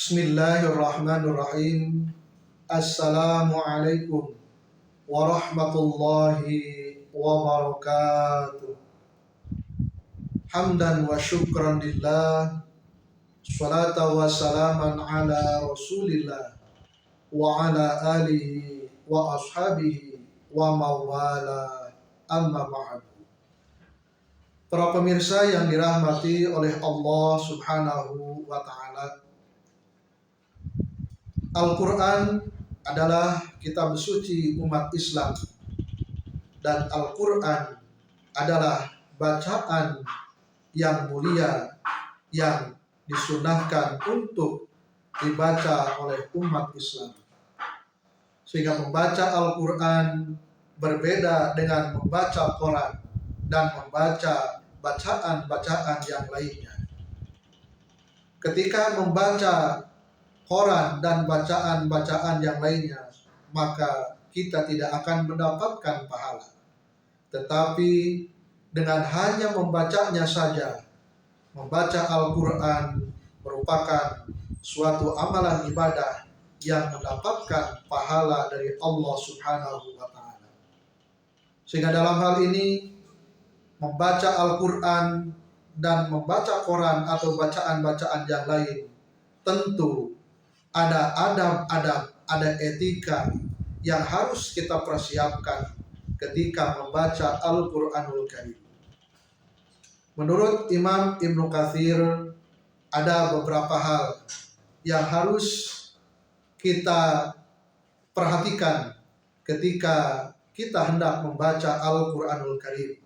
Bismillahirrahmanirrahim. Assalamualaikum warahmatullahi wabarakatuh. Hamdan wa syukran lillah, salatan wa salaman ala rasulillah wa ala alihi wa ashabihi wa mawala, amma ba'd. Para pemirsa yang dirahmati oleh Allah Subhanahu wa ta'ala, Al-Quran adalah kitab suci umat Islam, dan Al-Quran adalah bacaan yang mulia yang disunahkan untuk dibaca oleh umat Islam. Sehingga membaca Al-Quran berbeda dengan membaca Quran dan membaca bacaan-bacaan yang lainnya. Ketika membaca Quran dan bacaan-bacaan yang lainnya, maka kita tidak akan mendapatkan pahala. Tetapi dengan hanya membacanya saja, membaca Al-Quran merupakan suatu amalan ibadah yang mendapatkan pahala dari Allah Subhanahu wa ta'ala. Sehingga dalam hal ini, membaca Al-Quran dan membaca Quran atau bacaan-bacaan yang lain, tentu ada adab-adab, ada etika yang harus kita persiapkan ketika membaca Al-Quranul Karim. Menurut Imam Ibnu Katsir, ada beberapa hal yang harus kita perhatikan ketika kita hendak membaca Al-Quranul Karim,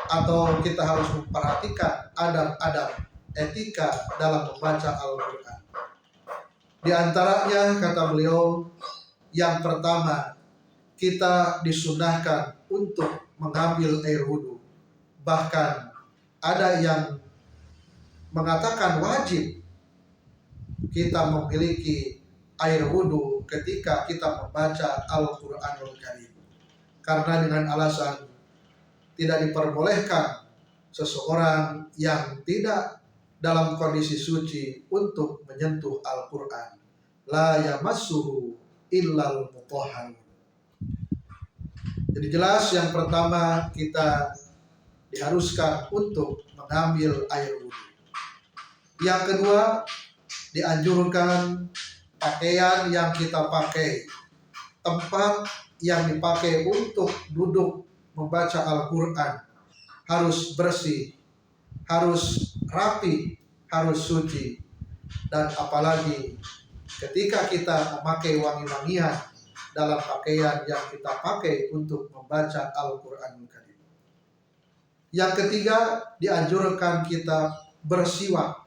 atau kita harus memperhatikan adab-adab etika dalam membaca Al-Quran. Di antaranya, kata beliau, yang pertama, kita disunahkan untuk mengambil air wudhu. Bahkan ada yang mengatakan wajib kita memiliki air wudhu ketika kita membaca Al-Quranul Karim. Karena dengan alasan tidak diperbolehkan seseorang yang tidak dalam kondisi suci untuk menyentuh Al-Quran. La yamassuhu illal mutahharun. Jadi jelas yang pertama, kita diharuskan untuk mengambil air wudhu. Yang kedua, dianjurkan pakaian yang kita pakai, tempat yang dipakai untuk duduk membaca Al-Quran harus bersih, harus rapi, harus suci. Dan apalagi ketika kita memakai wangi-wangian dalam pakaian yang kita pakai untuk membaca Al-Quranul Karim. Yang ketiga, dianjurkan kita bersiwak,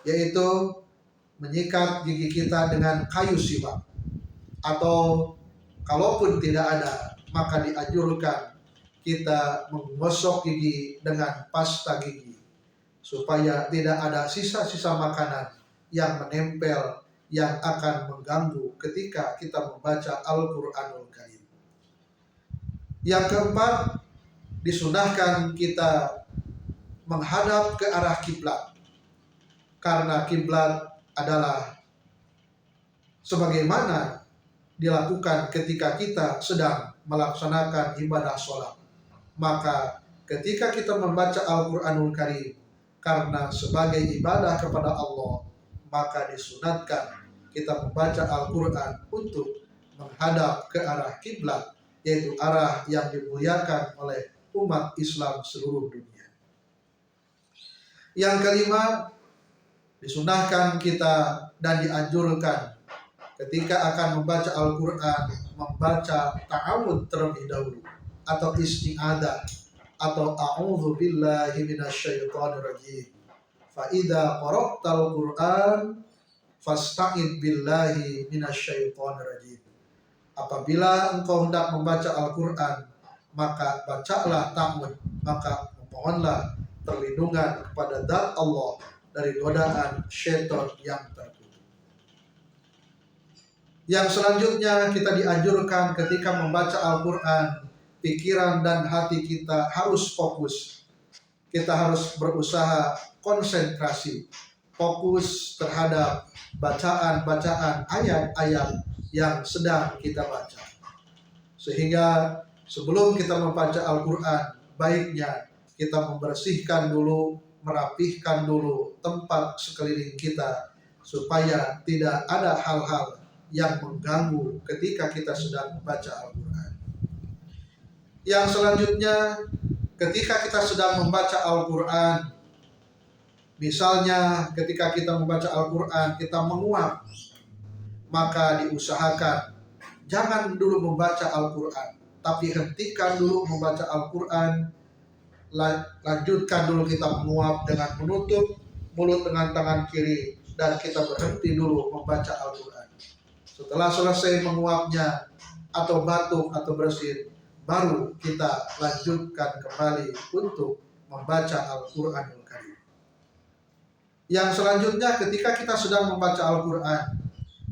yaitu menyikat gigi kita dengan kayu siwak, atau kalaupun tidak ada, maka dianjurkan kita menggosok gigi dengan pasta gigi, supaya tidak ada sisa-sisa makanan yang menempel yang akan mengganggu ketika kita membaca Al-Quranul Karim. Yang keempat, disunahkan kita menghadap ke arah kiblat, karena kiblat adalah sebagaimana dilakukan ketika kita sedang melaksanakan ibadah sholat. Maka ketika kita membaca Al-Quranul Karim karena sebagai ibadah kepada Allah, maka disunatkan kita membaca Al-Quran untuk menghadap ke arah kiblat, yaitu arah yang dimuliakan oleh umat Islam seluruh dunia. Yang kelima, disunahkan kita dan dianjurkan ketika akan membaca Al-Quran, membaca ta'awudz terlebih dahulu, atau isti'adah, atau a'udzu billahi minasyaitonir rajim. Fa idza qara'tal Qur'an fasta'id billahi minasyaitonir rajim. Apabila engkau hendak membaca Al-Quran, maka bacalah ta'awudz, maka memohonlah perlindungan kepada zat Allah dari godaan syaitan yang terkutuk. Yang selanjutnya, kita dianjurkan ketika membaca Al-Quran, pikiran dan hati kita harus fokus. Kita harus berusaha konsentrasi fokus terhadap bacaan-bacaan ayat-ayat yang sedang kita baca. Sehingga sebelum kita membaca Al-Quran, baiknya kita membersihkan dulu, merapihkan dulu tempat sekeliling kita, supaya tidak ada hal-hal yang mengganggu ketika kita sedang membaca Al-Quran. Yang selanjutnya, ketika kita sedang membaca Al-Quran, misalnya ketika kita membaca Al-Quran, kita menguap, maka diusahakan jangan dulu membaca Al-Quran, tapi hentikan dulu membaca Al-Quran, lanjutkan dulu kita menguap dengan menutup mulut dengan tangan kiri, dan kita berhenti dulu membaca Al-Quran. Setelah selesai menguapnya atau batuk atau bersin, baru kita lanjutkan kembali untuk membaca Al-Quranul Karim. Yang selanjutnya, ketika kita sedang membaca Al-Quran,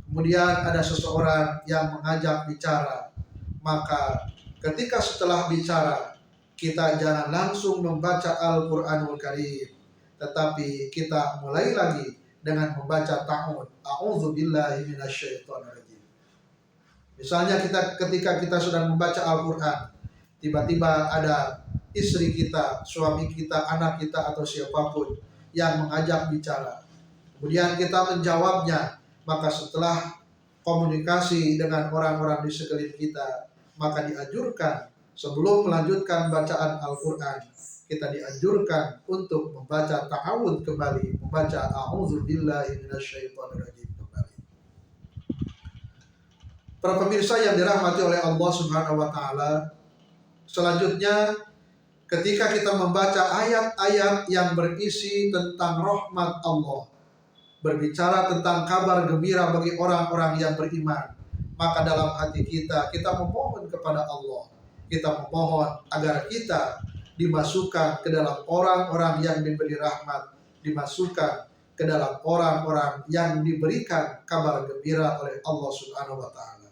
kemudian ada seseorang yang mengajak bicara, maka ketika setelah bicara, kita jangan langsung membaca Al-Quranul Karim, tetapi kita mulai lagi dengan membaca ta'awudz. A'udzubillahi minasyaitonirrajim. Misalnya ketika kita sedang membaca Al-Quran, tiba-tiba ada istri kita, suami kita, anak kita, atau siapapun yang mengajak bicara. Kemudian kita menjawabnya, maka setelah komunikasi dengan orang-orang di sekeliling kita, maka dianjurkan sebelum melanjutkan bacaan Al-Quran, kita dianjurkan untuk membaca ta'awudz kembali, membaca a'udzubillahi minasyaitonirrajim kembali. Para pemirsa yang dirahmati oleh Allah Subhanahu wa taala, selanjutnya ketika kita membaca ayat-ayat yang berisi tentang rahmat Allah, berbicara tentang kabar gembira bagi orang-orang yang beriman, maka dalam hati kita memohon kepada Allah, kita memohon agar kita dimasukkan ke dalam orang-orang yang diberi rahmat, dimasukkan ke dalam orang-orang yang diberikan kabar gembira oleh Allah Subhanahu wa taala.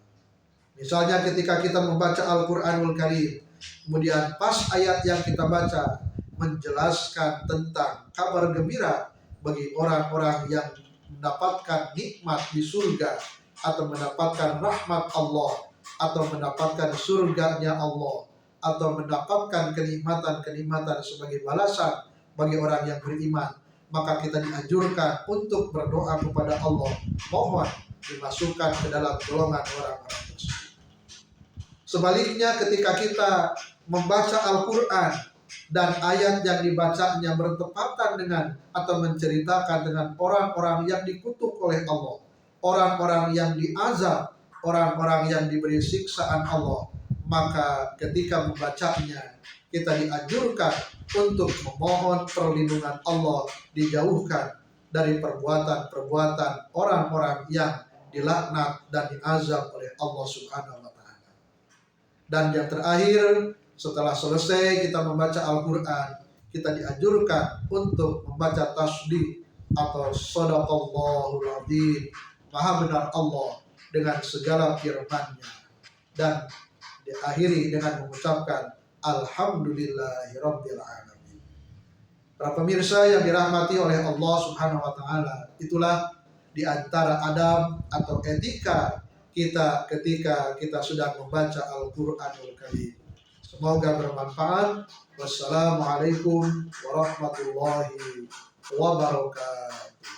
Misalnya ketika kita membaca Al-Quranul Karim, kemudian pas ayat yang kita baca menjelaskan tentang kabar gembira bagi orang-orang yang mendapatkan nikmat di surga, atau mendapatkan rahmat Allah, atau mendapatkan surganya Allah, atau mendapatkan kenikmatan-kenikmatan sebagai balasan bagi orang yang beriman, maka kita dianjurkan untuk berdoa kepada Allah, mohon dimasukkan ke dalam golongan orang-orang tersebut. Sebaliknya, ketika kita membaca Al-Quran dan ayat yang dibacanya bertepatan dengan atau menceritakan dengan orang-orang yang dikutuk oleh Allah, orang-orang yang diazab, orang-orang yang diberi siksaan Allah, maka ketika membacanya kita dianjurkan untuk memohon perlindungan Allah, dijauhkan dari perbuatan-perbuatan orang-orang yang dilaknat dan diazab oleh Allah Subhanahu wa taala. Dan yang terakhir, setelah selesai kita membaca Al-Quran, kita dianjurkan untuk membaca tasbih atau shadaqallahul adzim, maha benar Allah dengan segala firman-Nya, dan diakhiri dengan mengucapkan alhamdulillahirabbil alamin. Para pemirsa yang dirahmati oleh Allah Subhanahu wa taala, itulah di antara adab atau etika kita ketika kita sedang membaca Al-Quranul Karim. Semoga bermanfaat. Wassalamualaikum warahmatullahi wabarakatuh.